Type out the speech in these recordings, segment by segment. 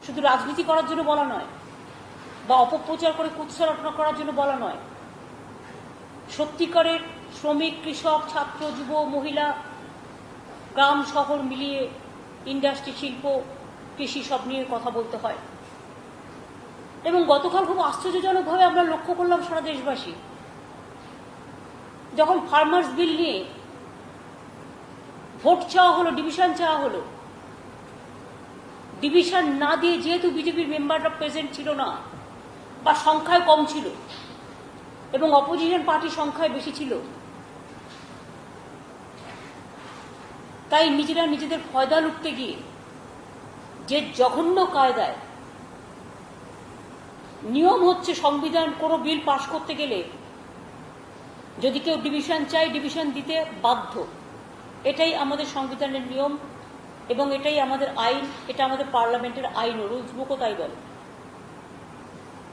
শুধু রাজনীতি করার জন্য বলা নয়, বা অপপ্রচার করে কুৎসা রটনা করার জন্য বলা নয়। সত্যিকারের শ্রমিক, কৃষক, ছাত্র, যুব, মহিলা, গ্রাম শহর মিলিয়ে ইন্ডাস্ট্রি, শিল্প, কৃষি সব নিয়ে কথা বলতে হয়। এবং গতকাল খুব আশ্চর্যজনকভাবে আমরা লক্ষ্য করলাম সারা দেশবাসী, যখন ফার্মার্স বিল নিয়ে ভোট চাওয়া হলো, ডিভিশন চাওয়া হলো, ডিভিশন না দিয়ে, যেহেতু বিজেপির মেম্বাররা প্রেজেন্ট ছিল না বা সংখ্যায় কম ছিল এবং অপোজিশন পার্টি সংখ্যায় বেশি ছিল, তাই নিজেরা নিজেদের ফয়দা লুটতে গিয়ে যে জঘন্য কায়দায় নিয়ম হচ্ছে, সংবিধান কোনো বিল পাশ করতে গেলে যদি কেউ ডিভিশন চায়, ডিভিশন দিতে বাধ্য। এটাই আমাদের সংবিধানের নিয়ম এবং এটাই আমাদের আইন, এটা আমাদের পার্লামেন্টের আইন, রুলস বুকও তাই বলে।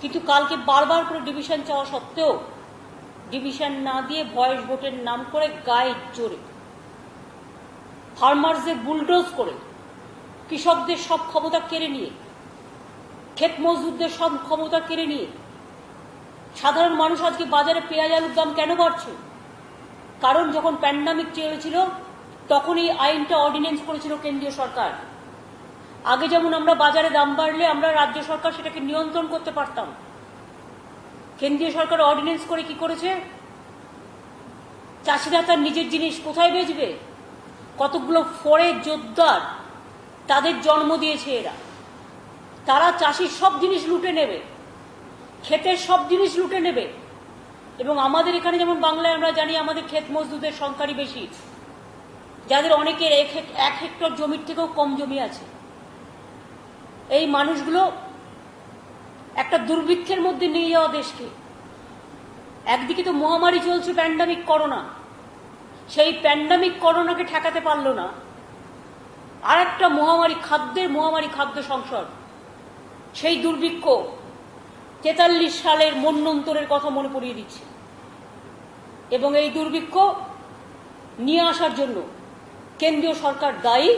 কিন্তু কালকে বারবার করে ডিভিশন চাওয়া সত্ত্বেও ডিভিশন না দিয়ে ভয়েস ভোটের নাম করে গায়ে জোরে ফার্মার্সদের বুলডোজ করে, কৃষকদের সব ক্ষমতা কেড়ে নিয়ে, ক্ষেত মজদুরদের সব ক্ষমতা কেড়ে নিয়ে সাধারণ মানুষ আজকে বাজারে পেঁয়াজ আলুর দাম কেন বাড়ছে? কারণ যখন প্যান্ডামিক চলেছিল তখন এই আইনটা অর্ডিন্যান্স করেছিল কেন্দ্রীয় সরকার। আগে যেমন আমরা বাজারে দাম বাড়লে আমরা রাজ্য সরকার সেটাকে নিয়ন্ত্রণ করতে পারতাম, কেন্দ্রীয় সরকার অর্ডিন্যান্স করে কি করেছে? চাষিরা তার নিজের জিনিস কোথায় বেচবে? কতগুলো ফরের যোদ্ধার তাদের জন্ম দিয়েছে এরা, তারা চাষির সব জিনিস লুটে নেবে, ক্ষেতের সব জিনিস লুটে নেবে। এবং আমাদের এখানে যেমন বাংলায় আমরা জানি আমাদের ক্ষেত মজদুরদের সংখ্যারই বেশি, যাদের অনেকের 1 হেক্টর জমির থেকেও কম জমি আছে। এই মানুষগুলো একটা দুর্ভিক্ষের মধ্যে নিয়ে যাওয়া দেশকে, একদিকে তো মহামারী চলছে, প্যান্ডামিক করোনা, সেই প্যান্ডামিক করোনাকে ঠেকাতে পারল না। আর একটা মহামারী, খাদ্যের মহামারী, খাদ্য সংকট, সেই দুর্ভিক্ষ 43 সালের মন্বন্তরের কথা মনে পড়িয়ে দিচ্ছে। এবং এই দুর্ভিক্ষ নিয়ে আসার জন্য কেন্দ্রীয় সরকার দায়ী।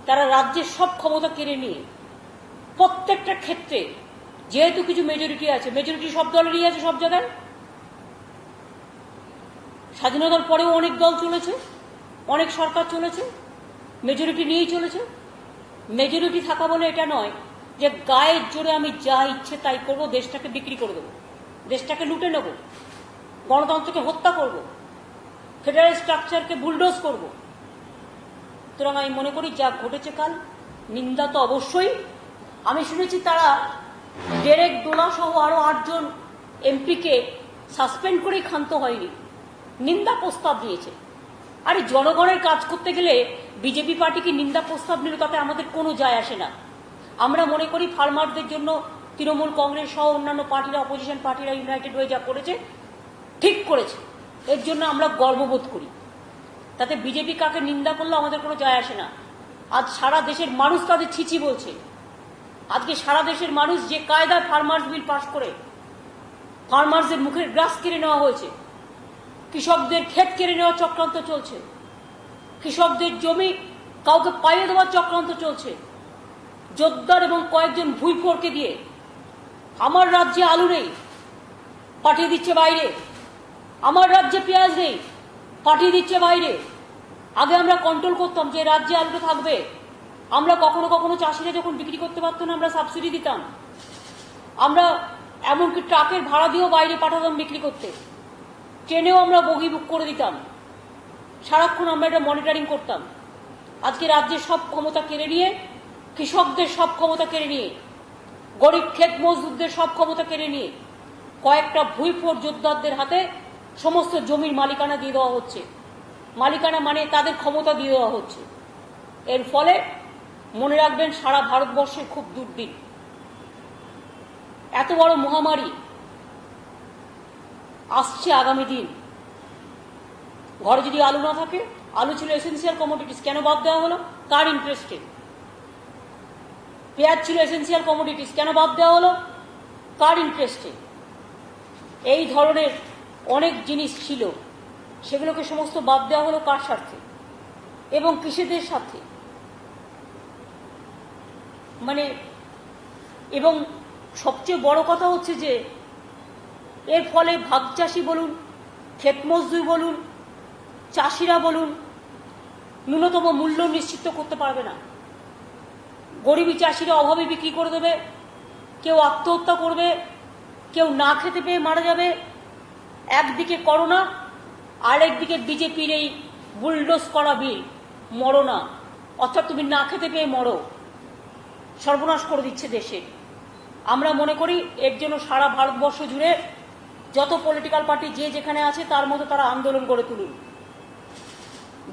তারা রাজ্যের সব ক্ষমতা কেড়ে নিয়ে প্রত্যেকটা ক্ষেত্রে, যেহেতু কিছু মেজরিটি আছে, মেজরিটি সব দলেরই আছে সব জায়গায়, স্বাধীনতার পরেও অনেক দল চলেছে, অনেক সরকার চলেছে, মেজরিটি নিয়েই চলেছে। মেজরিটি থাকা বলে এটা নয় যে গায়ের জোরে আমি যা ইচ্ছে তাই করব, দেশটাকে বিক্রি করে দেবো, দেশটাকে লুটে নেব, গণতন্ত্রকে হত্যা করব, ফেডারেল স্ট্রাকচারকে বুলডোজ করব। সুতরাং আমি মনে করি যা ঘটেছে কাল, নিন্দা তো অবশ্যই। আমি শুনেছি তারা ডেরেক ডোলা সহ আরো 8 জন এমপিকে সাসপেন্ড করেই ক্ষান্ত হয়নি, নিন্দা প্রস্তাব দিয়েছে। আরে জনগণের কাজ করতে গেলে বিজেপি পার্টিকে নিন্দা প্রস্তাব নিলে তাতে আমাদের কোনো যায় আসে না। আমরা মনে করি ফার্মারদের জন্য তৃণমূল, কংগ্রেস সহ অন্যান্য পার্টিরা, অপোজিশন পার্টিরা ইউনাইটেড হয়ে যা করেছে ঠিক করেছে, এর জন্য আমরা গর্ববোধ করি। তাতে বিজেপি কাকে নিন্দা করলে আমাদের কোনো যায় আসে না। আজ সারা দেশের মানুষ তাদের ছিচি বলছে। আজকে সারা দেশের মানুষ যে কায়দায় ফার্মার্স বিল পাস করে ফার্মার্সদের মুখের গ্রাস কেড়ে নেওয়া হয়েছে, কৃষকদের ক্ষেত কেড়ে নেওয়ার চক্রান্ত চলছে, কৃষকদের জমি কাউকে পাইয়ে দেওয়ার চক্রান্ত চলছে, জোরদার এবং কয়েকজন ভুইফোরকে দিয়ে আমার রাজ্যে আলু নেই পাঠিয়ে দিচ্ছে বাইরে, আমার রাজ্যে পেঁয়াজ নেই পাঠিয়ে দিচ্ছে বাইরে। আগে আমরা কন্ট্রোল করতাম যে রাজ্যে আলুটা থাকবে, আমরা কখনো কখনো চাষিরা যখন বিক্রি করতে পারতো না আমরা সাবসিডি দিতাম, আমরা এমনকি ট্রাকের ভাড়া দিয়েও বাইরে পাঠাতাম বিক্রি করতে, ট্রেনেও আমরা বগি বুক করে দিতাম, সারাক্ষণ আমরা এটা মনিটরিং করতাম। আজকে রাজ্যের সব ক্ষমতা কেড়ে নিয়ে, কৃষকদের সব ক্ষমতা কেড়ে নিয়ে, গরিব ক্ষেত মজদুরদের সব ক্ষমতা কেড়ে নিয়ে কয়েকটা ভুইফোর যোদ্ধাদের হাতে সমস্ত জমির মালিকানা দিয়ে দেওয়া হচ্ছে। মালিকানা মানে তাদের ক্ষমতা দিয়ে দেওয়া হচ্ছে। এর ফলে মনে রাখবেন সারা ভারতবর্ষের খুব দুর্দিন। এত বড় মহামারী আসছে আগামী দিন, ঘরে যদি আলু না থাকে, আলু ছিল এসেন্সিয়াল কমোডিটিস, কেন বাদ দেওয়া হলো? কার ইন্টারেস্টে? পেঁয়াজ ছিল এসেন্সিয়াল কমোডিটিস, কেন বাদ দেওয়া হলো? কার ইন্টারেস্টে? এই ধরনের অনেক জিনিস ছিল, সেগুলোকে সমস্ত বাদ দেওয়া হলো কার স্বার্থে? এবং কৃষকদের স্বার্থে। মানে এবং সবচেয়ে বড় কথা হচ্ছে যে এর ফলে ভাগ চাষি বলুন, ক্ষেত মজদুর বলুন, চাষিরা বলুন, ন্যূনতম মূল্য নিশ্চিত করতে পারবে না। গরিবী চাষিরা অভাবে বিক্রি করে দেবে, কেউ আত্মহত্যা করবে, কেউ না খেতে পেয়ে মারা যাবে। একদিকে করোনা, আরেকদিকে বিজেপির এই বুলডোজ করা বিল, মরো না, অর্থাৎ তুমি না খেতে পেয়ে মরো, সর্বনাশ করে দিচ্ছে দেশে। আমরা মনে করি এর জন্য সারা ভারতবর্ষ জুড়ে যত পলিটিক্যাল পার্টি যে যেখানে আছে তার মতো তারা আন্দোলন গড়ে তুলুন।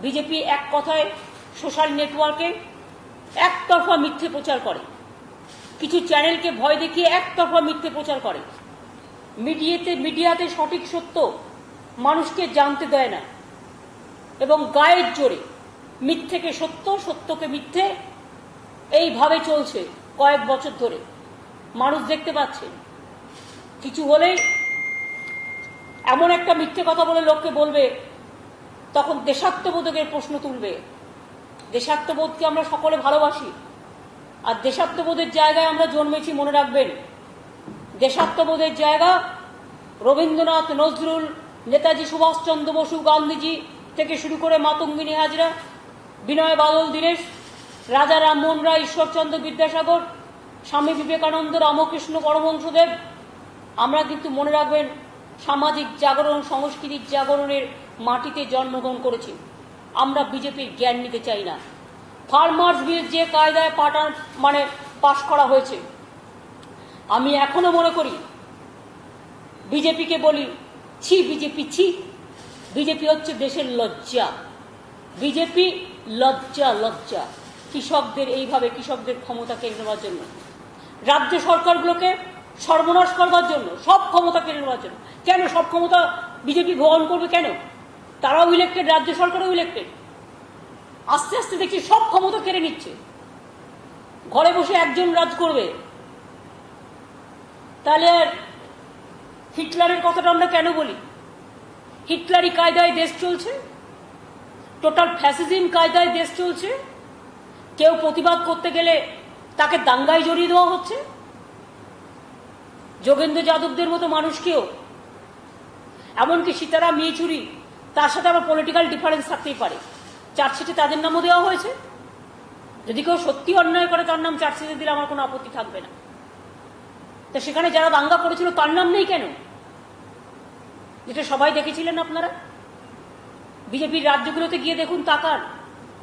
বিজেপি এক কথায় সোশ্যাল নেটওয়ার্কে একতরফা মিথ্যে প্রচার করে, কিছু চ্যানেলকে ভয় দেখিয়ে একতরফা মিথ্যে প্রচার করে, মিডিয়াতে সঠিক সত্য মানুষকে জানতে দেয় না, এবং গায়ের জোরে মিথ্যেকে সত্য, সত্যকে মিথ্যে, এইভাবে চলছে কয়েক বছর ধরে। মানুষ দেখতে পাচ্ছে, কিছু হলেই এমন একটা মিথ্যে কথা বলে লোককে বলবে, তখন দেশাত্মবোধকের প্রশ্ন তুলবে। দেশাত্মবোধকে আমরা সকলে ভালোবাসি, আর দেশাত্মবোধের জায়গায় আমরা জন্মেছি, মনে রাখবেন। দেশাত্মবোধের জায়গা রবীন্দ্রনাথ, নজরুল, নেতাজি সুভাষচন্দ্র বসু, গান্ধীজি থেকে শুরু করে মাতঙ্গিনী হাজরা, বিনয় বাদল দীনেশ, রাজা রামমোহন রায়, ঈশ্বরচন্দ্র বিদ্যাসাগর, স্বামী বিবেকানন্দ, রামকৃষ্ণ পরমহংসদেব। আমরা কিন্তু মনে রাখবেন সামাজিক জাগরণ, সংস্কৃতির জাগরণের মাটিতে জন্মগ্রহণ করেছি। আমরা বিজেপির জ্ঞান নিতে চাই না। ফার্মার্স বিল যে কায়দায় পাশ করা হয়েছে, আমি এখনো মনে করি, বিজেপিকে বলি ছি বিজেপি ছি। বিজেপি হচ্ছে দেশের লজ্জা। বিজেপি লজ্জা, লজ্জা কৃষকদের, এইভাবে কৃষকদের ক্ষমতা কেড়ে নেওয়ার জন্য, রাজ্য সরকারগুলোকে সর্বনাশ করবার জন্য, সব ক্ষমতা কেড়ে নেওয়ার জন্য। কেন সব ক্ষমতা বিজেপি গ্রহণ করবে? কেন? তারাও ইলেক্টেড, রাজ্য সরকারও ইলেক্টেড। আস্তে আস্তে দেখছি সব ক্ষমতা কেড়ে নিচ্ছে, ঘরে বসে একজন রাজ করবে। তাহলে আর হিটলারের কথাটা আমরা কেন বলি? হিটলারি কায়দায় দেশ চলছে, টোটাল ফ্যাসিজম কায়দায় দেশ চলছে। কেউ প্রতিবাদ করতে গেলে তাকে দাঙ্গায় জড়িয়ে দেওয়া হচ্ছে। যোগেন্দ্র যাদবদের মতো মানুষকেও, এমনকি সীতারাম ইয়েচুরি, তার সাথে আবার পলিটিক্যাল ডিফারেন্স থাকতেই পারে, চার্জশিটে তাদের নামও দেওয়া হয়েছে। যদি কেউ সত্যি অন্যায় করে তার নাম চার্জশিটে দিলে আমার কোনো আপত্তি থাকবে না। তো সেখানে যারা দাঙ্গা করেছিল তার নাম নেই কেন? যেটা সবাই দেখেছিলেন আপনারা। বিজেপির রাজ্যগুলোতে গিয়ে দেখুন, তাকান,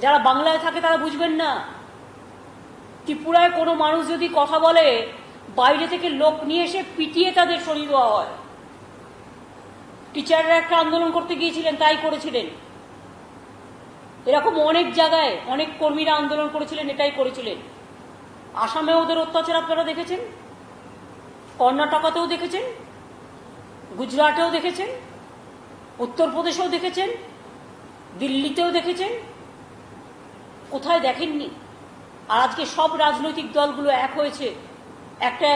যারা বাংলায় থাকে তারা বুঝবেন না। ত্রিপুরায় কোনো মানুষ যদি কথা বলে, বাইরে থেকে লোক নিয়ে এসে পিটিয়ে তাদের সরিয়ে দেওয়া হয়। টিচাররা একটা আন্দোলন করতে গিয়েছিলেন, তাই করেছিলেন। এরকম অনেক জায়গায় অনেক কর্মীরা আন্দোলন করেছিলেন, এটাই করেছিলেন। আসামে ওদের অত্যাচার আপনারা দেখেছেন, কর্ণাটকাতেও দেখেছেন, গুজরাটেও দেখেছেন, উত্তরপ্রদেশেও দেখেছেন, দিল্লিতেও দেখেছেন। কোথায় দেখেননি? আর আজকে সব রাজনৈতিক দলগুলো এক হয়েছে একটা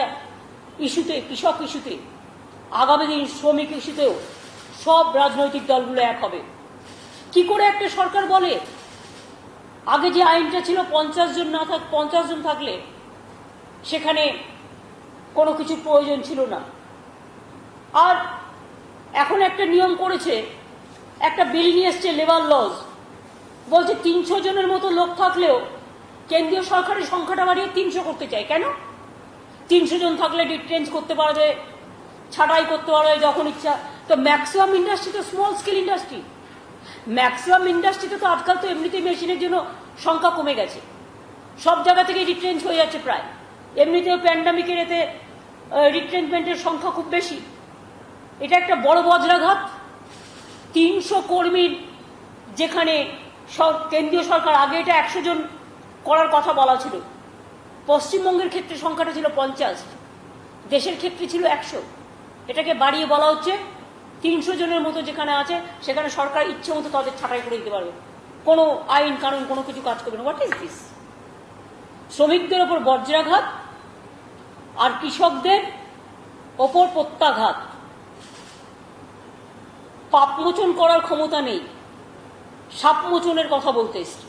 ইস্যুতে, কৃষক ইস্যুতে, আগামী দিন শ্রমিক ইস্যুতেও সব রাজনৈতিক দলগুলো এক হবে। কি করে একটা সরকার বলে, আগে যে আইনটা ছিল 50 জন থাকলে সেখানে কোনো কিছু প্রয়োজন ছিল না, আর এখন একটা নিয়ম করেছে, একটা বিল নিয়ে এসছে লেবার লজ, বলছে 300 জনের মতো লোক থাকলেও কেন্দ্রীয় সরকারের সংখ্যাটা বাড়িয়ে 300 করতে চায়। কেন? 300 জন থাকলে ডিটেন্স করতে পারবে, ছাঁটাই করতে পারবে যখন ইচ্ছা। তো ম্যাক্সিমাম ইন্ডাস্ট্রি তো স্মল স্কেল ইন্ডাস্ট্রি। ম্যাক্সিমাম ইন্ডাস্ট্রিতে তো আজকাল তো এমনিতেই মেশিনের জন্য সংখ্যা কমে গেছে, সব জায়গা থেকে রিট্রেঞ্চ হয়ে যাচ্ছে প্রায়। এমনিতেও প্যান্ডামিকের এতে রিট্রেঞ্চমেন্টের সংখ্যা খুব বেশি। এটা একটা বড় বজ্রাঘাত। 300 কর্মীর যেখানে কেন্দ্রীয় সরকার, আগে এটা 100 জন করার কথা বলা ছিল, পশ্চিমবঙ্গের ক্ষেত্রে সংখ্যাটা ছিল 50, দেশের ক্ষেত্রে ছিল 100। এটাকে বাড়িয়ে বলা হচ্ছে 300 জনের মতো যেখানে আছে সেখানে সরকার ইচ্ছে মতো তাদের ছাঁটাই করে দিতে পারবে, কোনো আইন কানুন কোনো কিছু কাজ করবে না। What is this? শ্রমিকদের ওপর বজ্রাঘাত আর কৃষকদের ওপর প্রত্যাঘাত। পাপমোচন করার ক্ষমতা নেই, সাপমোচনের কথা বলতে এসছে।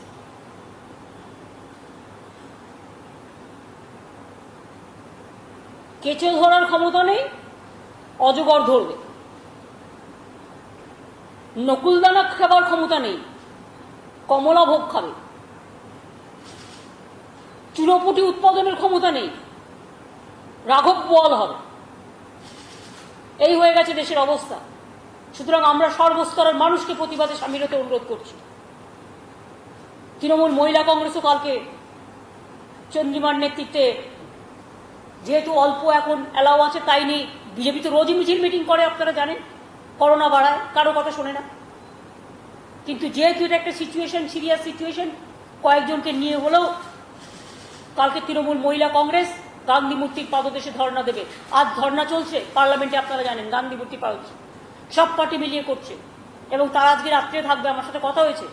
কেঁচো ধরার ক্ষমতা নেই, অজগর ধরবে। নকুলদানা খাবার ক্ষমতা নেই, কমলা ভোগ খাবে। চুনোপুটি উৎপাদনের ক্ষমতা নেই, রাঘব বোয়াল হবে। এই হয়ে গেছে দেশের অবস্থা। সুতরাং আমরা সর্বস্তরের মানুষকে প্রতিবাদে সামিল হতে অনুরোধ করছি। তৃণমূল মহিলা কংগ্রেসও কালকে চন্দ্রিমার নেতৃত্বে, যেহেতু অল্প এখন অ্যালাউ আছে তাই নিয়ে, বিজেপি তো রোজই মিছিল মিটিং করে, আপনারা জানেন, করোনা বাড়ায়, কারো কথা শোনে না। কিন্তু যেহেতু এটা একটা সিচুয়েশন, সিরিয়াস সিচুয়েশন, কয়েকজনকে নিয়ে হলেও কালকে তৃণমূল মহিলা কংগ্রেস গান্ধী মূর্তির পাদদেশে ধর্ণা দেবে। আজ ধর্ণা চলছে পার্লামেন্টে, আপনারা জানেন, গান্ধী মূর্তি পাদদেশে সব পার্টি মিলিয়ে করছে। এবং তারা আজকে রাত্রে থাকবে। আমার সাথে কথা হয়েছে,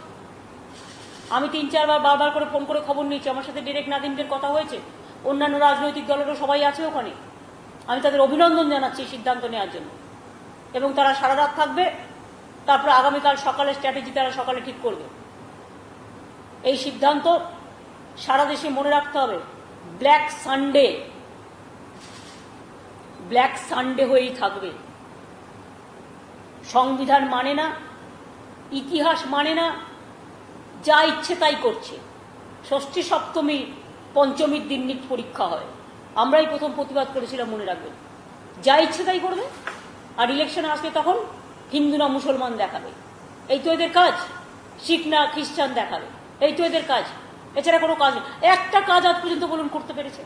আমি 3-4 বার বারবার করে ফোন করে খবর নিয়েছি। আমার সাথে ডিরেক্ট নাদিমদের কথা হয়েছে, অন্যান্য রাজনৈতিক দলেরও সবাই আছে ওখানে। আমি তাদের অভিনন্দন জানাচ্ছি সিদ্ধান্ত নেওয়ার জন্য। এবং তারা সারা রাত থাকবে, তারপর আগামীকাল সকালে স্ট্র্যাটেজি তারা সকালে ঠিক করবে। এই সিদ্ধান্ত সারা দেশে মনে রাখতে হবে। ব্ল্যাক সানডে হয়েই থাকবে। সংবিধান মানে না, ইতিহাস মানে না, যা ইচ্ছে তাই করছে। ষষ্ঠী, সপ্তমী, পঞ্চমীর দিন নিট পরীক্ষা হয়, আমরাই প্রথম প্রতিবাদ করেছিলাম, মনে রাখবেন। যা ইচ্ছে তাই করবে, আর ইলেকশন আসলে তখন হিন্দু না মুসলমান দেখাবে। এই তো এদের কাজ। শিখ না খ্রিস্টান দেখাবে, এই তো এদের কাজ। এছাড়া কোনো কাজ নেই। একটা কাজ আজ পর্যন্ত বলুন করতে পেরেছে?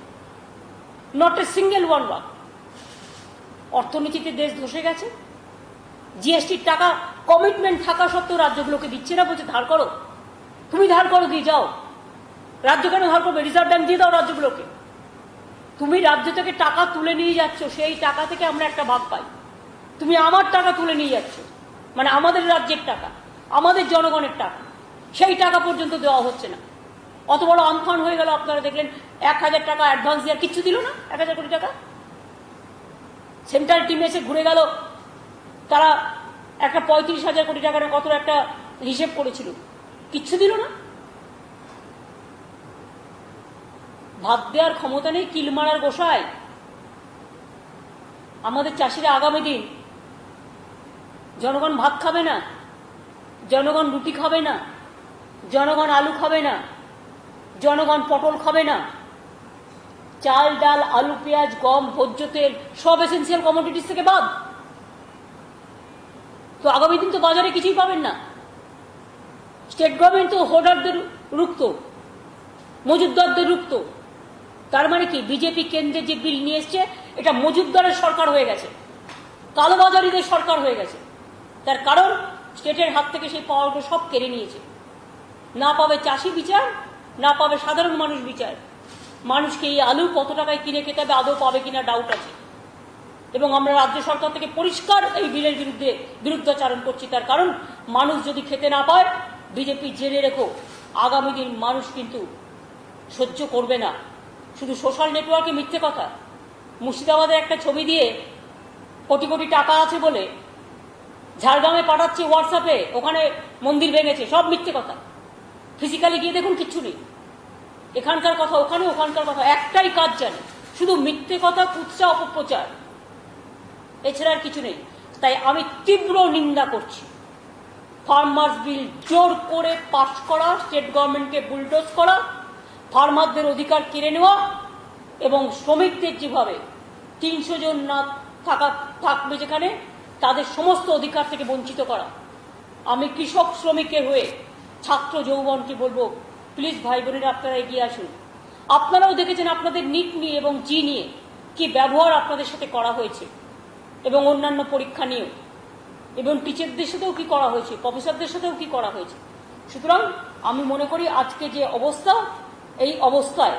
Not a single one work. অর্থনীতিতে দেশ ধসে গেছে। জিএসটির টাকা কমিটমেন্ট থাকা সত্ত্বেও রাজ্যগুলোকে দিচ্ছে না, বলছে ধার করো। তুমি ধার করো, দিয়ে যাও। রাজ্য কেন ধার করবে? রিজার্ভ ব্যাংক দিয়ে দাও রাজ্যগুলোকে। তুমি রাজ্য থেকে টাকা তুলে নিয়ে যাচ্ছ, সেই টাকা থেকে আমরা একটা ভাগ পাই। তুমি আমার টাকা তুলে নিয়ে যাচ্ছ, মানে আমাদের রাজ্যের টাকা, আমাদের জনগণের টাকা, সেই টাকা পর্যন্ত দেওয়া হচ্ছে না। অত বড় আমফান হয়ে গেল, আপনারা দেখলেন 1000 টাকা অ্যাডভান্স দেওয়ার কিচ্ছু দিল না। 1000 কোটি টাকা সেন্ট্রাল টিম এসে ঘুরে গেল, তারা একটা 35,000 কোটি টাকার কত একটা হিসেব করেছিল, কিচ্ছু দিল না। ভাত দেওয়ার ক্ষমতা নেই, কিল মারার গোসায়। আমাদের চাষিরা আগামী দিন, জনগণ ভাত খাবে না, জনগণ রুটি খাবে না, জনগণ আলু খাবে না, জনগণ পটল খাবে না। চাল, ডাল, আলু, পেঁয়াজ, গম, ভোজ্য তেল সব এসেন্সিয়াল কমোডিটিস থেকে বাদ। তো আগামী দিন তো বাজারে কিছুই পাবেন না। স্টেট গভর্নমেন্ট তো হোল্ডারদের রুখত, মজুদদারদের রুখত। তার মানে কি? বিজেপি কেন্দ্রে যে বিল নিয়ে এসছে, এটা মজুদদারের সরকার হয়ে গেছে, কালোবাজারিদের সরকার হয়ে গেছে। তার কারণ স্টেটের হাত থেকে সেই পাওয়ারগুলো সব কেড়ে নিয়েছে। না পাবে চাষি বিচার, না পাবে সাধারণ মানুষ বিচার। মানুষকে এই আলু কত টাকায় কিনে খেতে হবে আদৌ পাবে কিনা ডাউট আছে। এবং আমরা রাজ্য সরকার থেকে পরিষ্কার এই বিলের বিরুদ্ধে বিরুদ্ধাচারণ করছি। তার কারণ মানুষ যদি খেতে না পায়, বিজেপি জেনে রেখো আগামী দিন মানুষ কিন্তু সহ্য করবে না। শুধু সোশ্যাল নেটওয়ার্কে মিথ্যে কথা। মুর্শিদাবাদে একটা ছবি দিয়ে কোটি কোটি টাকা আছে বলে ঝাড়গ্রামে পাঠাচ্ছে হোয়াটসঅ্যাপে, ওখানে মন্দির ভেঙেছে, সব মিথ্যে কথা। ফিজিক্যালি গিয়ে দেখুন কিচ্ছু নেই। এখানকার কথা ওখানে, ওখানকার কথা, একটাই কাজ জানে, শুধু মিথ্যে কথা, কুৎসা, অপপ্রচার, এছাড়া আর কিছু নেই। তাই আমি তীব্র নিন্দা করছি ফার্মার্স বিল জোর করে পাস করা, স্টেট গভর্নমেন্টকে বুলডোজ করা, ফার্মারদের অধিকার কেড়ে নেওয়া এবং শ্রমিকদের যেভাবে 300 জন না থাকবে যেখানে, তাদের সমস্ত অধিকার থেকে বঞ্চিত করা। আমি কৃষক শ্রমিকের হয়ে ছাত্র যৌবনকে বলবো, প্লিজ ভাই বোনেরা আপনারা এগিয়ে আসুন। আপনারাও দেখেছেন আপনাদের নিট নিয়ে এবং জি নিয়ে কি ব্যবহার আপনাদের সাথে করা হয়েছে, এবং অন্যান্য পরীক্ষা নিয়েও, এবং টিচারদের সাথেও কি করা হয়েছে, প্রফেসরদের সাথেও কি করা হয়েছে। সুতরাং আমি মনে করি আজকে যে অবস্থা, এই অবস্থায়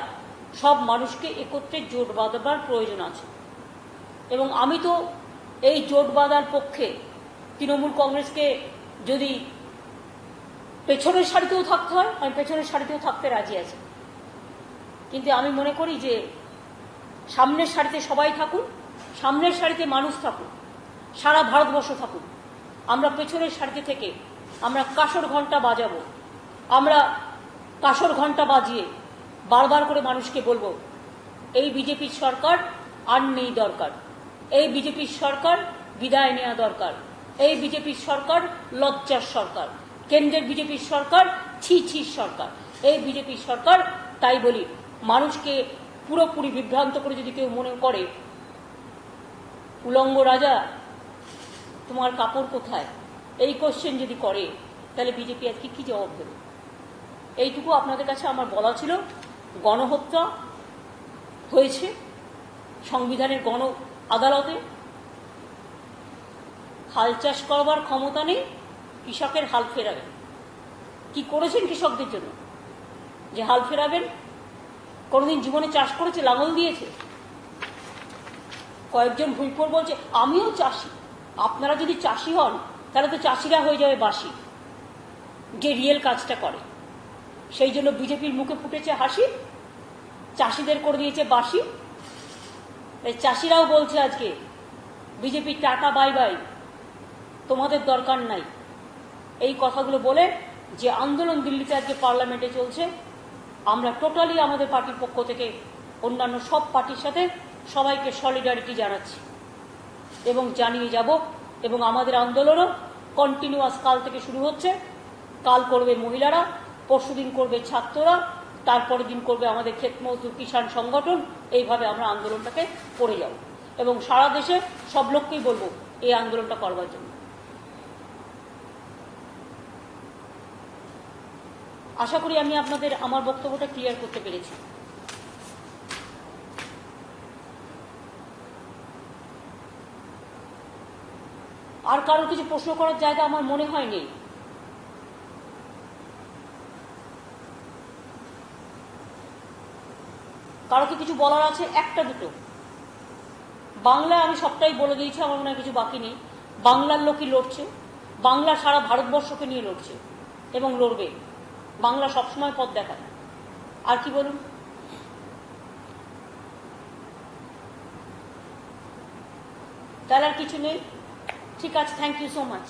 সব মানুষকে একত্রে জোট বাঁধবার প্রয়োজন আছে। এবং আমি তো এই জোট বাঁধার পক্ষে। তৃণমূল কংগ্রেসকে যদি পেছনের সারিতেও থাকতে হয়, আমি পেছনের সারিতেও থাকতে রাজি আছি। কিন্তু আমি মনে করি যে সামনের সারিতে সবাই থাকুন, সামনের সারিতে মানুষ থাকুন, সারা ভারতবর্ষ থাকুন। আমরা পেছনের সারিতে থেকে আমরা কাঁসর ঘণ্টা বাজাবো। আমরা কাঁসর ঘণ্টা বাজিয়ে বারবার করে মানুষকে বলবো, এই বিজেপির সরকার আর নেই দরকার। এই বিজেপির সরকার বিদায় নেওয়া দরকার। এই বিজেপির সরকার লজ্জার সরকার। কেন্দ্রের বিজেপির সরকার ছি ছির সরকার। এই বিজেপির সরকার, তাই বলি, মানুষকে পুরোপুরি বিভ্রান্ত করে যদি কেউ মনে করে উলঙ্গ রাজা তোমার কাপড় কোথায়, এই কোশ্চেন যদি করে, তাহলে বিজেপি আজকে কি জবাব দেবে? এইটুকু আপনাদের কাছে আমার বলা ছিল। গণহত্যা হয়েছে সংবিধানের গণ আদালতে। হাল চাষ করবার ক্ষমতা নেই, কৃষকের হাল ফেরাবেন। কি করেছেন কৃষকদের জন্য যে হাল ফেরাবেন? কোনোদিন জীবনে চাষ করেছে? লাঙল দিয়েছে? কয়েকজন ভুইপোর বলছে আমিও চাষি। আপনারা যদি চাষি হন তাহলে তো চাষিরা হয়ে যাবে বাসি, যে রিয়েল কাজটা করে। সেই জন্য বিজেপির মুখে ফুটেছে হাসি, চাষিদের করে দিয়েছে বাসি। চাষিরাও বলছে আজকে বিজেপির টাটা বাই বাই, তোমাদের দরকার নাই। এই কথাগুলো বলে যে আন্দোলন দিল্লিতে আজকে পার্লামেন্টে চলছে, আমরা টোটালি আমাদের পার্টির পক্ষ থেকে অন্যান্য সব পার্টির সাথে সবাইকে সলিডারিটি জানাচ্ছি এবং জানিয়ে যাব। এবং আমাদের আন্দোলনও কন্টিনিউয়াস কাল থেকে শুরু হচ্ছে। কাল করবে মহিলারা, পরশুদিন করবে ছাত্ররা, তারপরের দিন করবে আমাদের ক্ষেত মজদুর কিষাণ সংগঠন। এইভাবে আমরা আন্দোলনটাকে করে যাব এবং সারা দেশে সব লোককেই বলবো এই আন্দোলনটা করবার জন্য। আশা করি আমি আপনাদের আমার বক্তব্যটা ক্লিয়ার করতে পেরেছি। আর কারোর কিছু প্রশ্ন করার জায়গা আমার মনে হয় নেই। কারো কি কিছু বলার আছে? একটা দুটো। বাংলায় আমি সবটাই বলে দিয়েছি, আমার মনে হয় কিছু বাকি নেই। বাংলার লোকই লড়ছে, বাংলা সারা ভারতবর্ষকে নিয়ে লড়ছে এবং লড়বে। বাংলা সবসময় পথ দেখায়। আর কি বলুন? তাহলে আর কিছু নেই। ঠিক আছে, থ্যাংক ইউ সো মাচ।